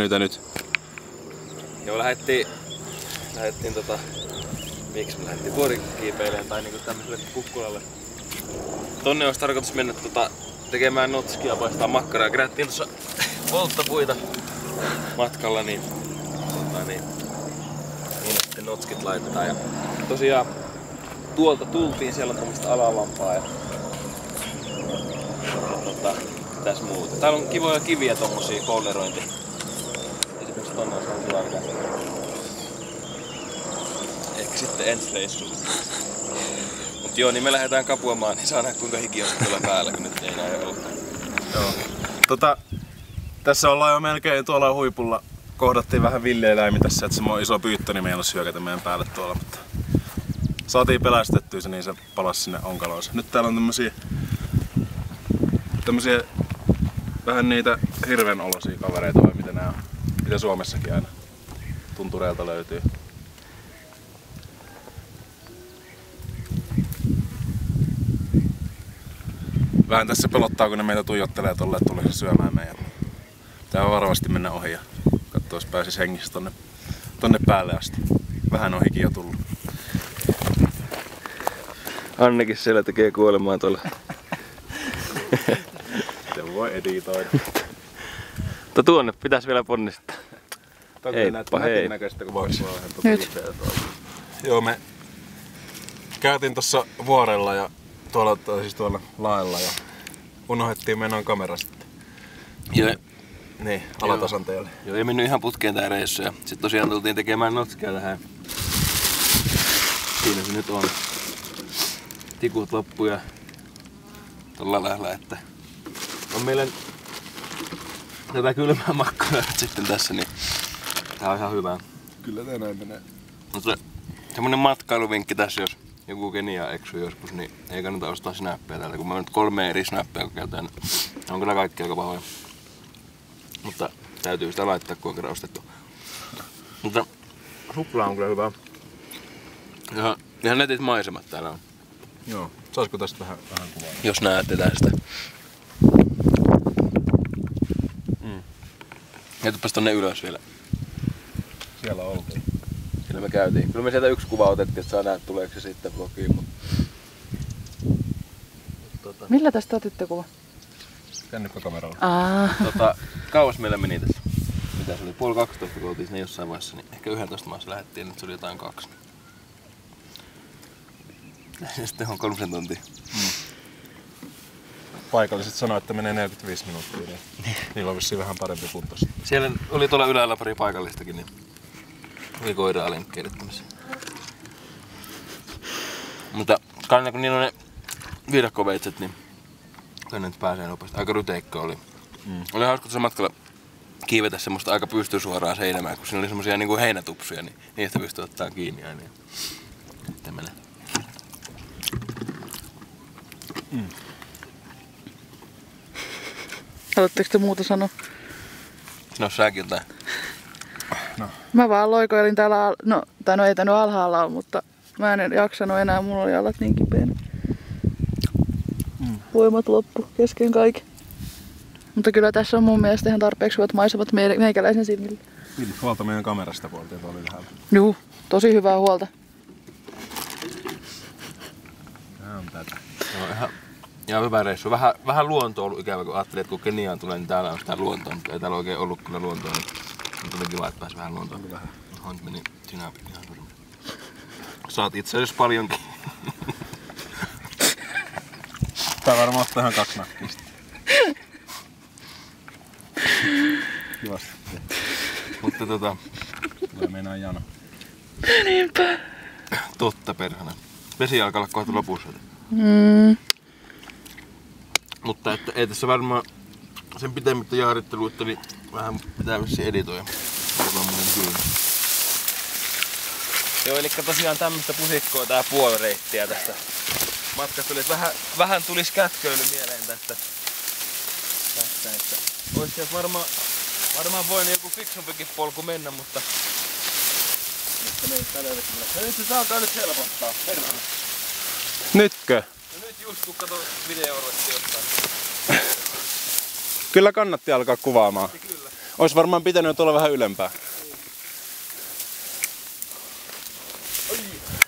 Nyt. Joo, lähettiin miksi me lähettiin vuorikiipeilemään tai niinku tämmöiselle kukkulalle. Tonne olisi tarkoitus mennä tekemään notskia, paistaa makkaraa. Kerättiin tuossa polttopuita matkalla, niin sitten notskit laitetaan. Ja tosiaan tuolta tultiin, siellä on tämmöistä alavampaa ja tässä muuta. Täällä on kivoja kiviä tommosia polderointi. Esimerkiksi tonne olisi ollut hyvä käydä. Ehkä sitten ensi reissulla. Mut joo, niin me lähdetään kapuamaan, niin saa nähdä kuinka hiki on kyllä päällä, kun nyt ei näin olla. Joo. Tässä ollaan jo melkein tuolla huipulla. Kohdattiin vähän villieläimiä tässä, että semmoinen iso pyyttöni meinasi hyökätä meidän päälle tuolla, mutta saatiin pelästettyä se, niin se palasi sinne onkaloonsa. Nyt täällä on tämmösiä vähän niitä hirven olosia kavereita, vai mitä nää on. Mitä Suomessakin aina tuntureilta löytyy. Vähän tässä pelottaa, kun ne meitä tuijottelee tolleen, että tulee syömään meidän. Pitää varovasti mennä ohi ja katsoa, jos pääsis hengissä tonne päälle asti. Vähän on hiki jo tullut. Annekin siellä tekee kuolemaa tuolla. Se voi editoida. Mutta tuonne pitäisi vielä ponnistaa. Heippa hei. Näköistä, kun voisi nyt. Joo, me käytiin tuossa vuorella ja tuolla laella ja unohdettiin mennä kamera sitten. Joo. Niin, alatasan teille. Joo, ei mennyt ihan putkeen tää reissu ja sit tosiaan tultiin tekemään notskia tähän. Siinä se nyt on. Tikut loppu ja tuolla lailla, että on meillä tätä kylmää makkaraa sitten tässä, niin tää on ihan hyvä. Kyllä tää näin menee. Mutta semmonen matkailuvinkki tässä, jos joku Keniaan eksuu joskus, niin ei kannata ostaa snappeja täältä, kun mä nyt 3 eri snappia kokeiltaan, niin on kyllä kaikki aika pahoja. Mutta täytyy sitä laittaa, kun on kerran ostettu. Mutta suklaa on kyllä hyvä. Ihan netit maisemat täällä on. Joo. Saisiko tästä vähän kuvaa? Jos näette tästä. Jätäpäs tonne ylös vielä. Siellä oltiin. Siellä me käytiin. Kyllä me sieltä yksi kuva otettiin, että saa nähdä tuleeko se sitten vlogiin. Millä tästä otitte kuva? Kännykkäkameralla. Kauas meillä meni tässä. Mitä se oli? 11:30 kun oltiin sinne jossain vaiheessa, niin ehkä 11 maassa lähdettiin, nyt se oli jotain 2. Ja sitten on 3 tuntia. Paikalliset sanoo, että menee 45 minuuttia, niin niillä on vissiin vähän parempi kunto. Siellä oli tuolla ylhäällä pari paikallistakin, niin oli koiraa lenkkeilyttämässä. Mutta kannattaa, kun niillä on ne viidakkoveitset, niin kai nyt pääsee nopeasti. Aika ryteikkä oli. Oli hauska tuossa matkalla kiivetä semmoista aika pystysuoraa seinämää, kun siinä oli semmosia niinku heinätupsuja, niin niistä pystyy ottaa kiinni aina. Sitten menee. Haluatteko te muuta sanoa? Sano säkin jotain. No. Mä vaan loikoilin täällä, no ei tää nyt alhaalla ole, mutta mä en jaksanut enää, mulla oli jalat niin kipeänä. Voimat loppu kesken kaiken. Mutta kyllä tässä on mun mielestä ihan tarpeeksi hyvät maisemat meikäläisen silmille. Pidit huolta meidän kamerasta puolta, oli ylhäällä. Juu, tosi hyvää huolta. Tää on tätä. No, ihan hyvä reissu. Vähän luontoa ollut ikävä, kun ajattelin, että kun Keniaan tulee, niin täällä on sitä luontoa, mutta ei täällä oikein ollut kyllä luontoa. Niin tuli kiva, että pääsi vähän luontoon. Nyt meni sinapit ihan surmi. Saat itse asiassa paljonkin. Tää varmaan ottaa ihan 2 nakkia sitten. Kivasti. Mutta Tulee meinaa jano. Niinpä. Totta perhana. Vesi alkaa olla kohta lopussa. Mutta että ei tässä varmaan sen pitemmittä jaaritteluutta, niin vähän pitää vissiin editoida. Joo, eli tosiaan tämmöstä pusikkoa tää puolireittiä tästä matkasta tuli. Vähän tulis kätköily mieleen tästä että ois sieltä varmaan voinut joku fiksumpikin polku mennä, mutta me ei tää löydä kyllä. Nyt se alkaa nyt helpottaa, perhana. Nytkö? No nyt just kun kato videoa ruvettiin ottaa. Kyllä kannatti alkaa kuvaamaan. Kyllä. Ois varmaan pitänyt tulla vähän ylempää.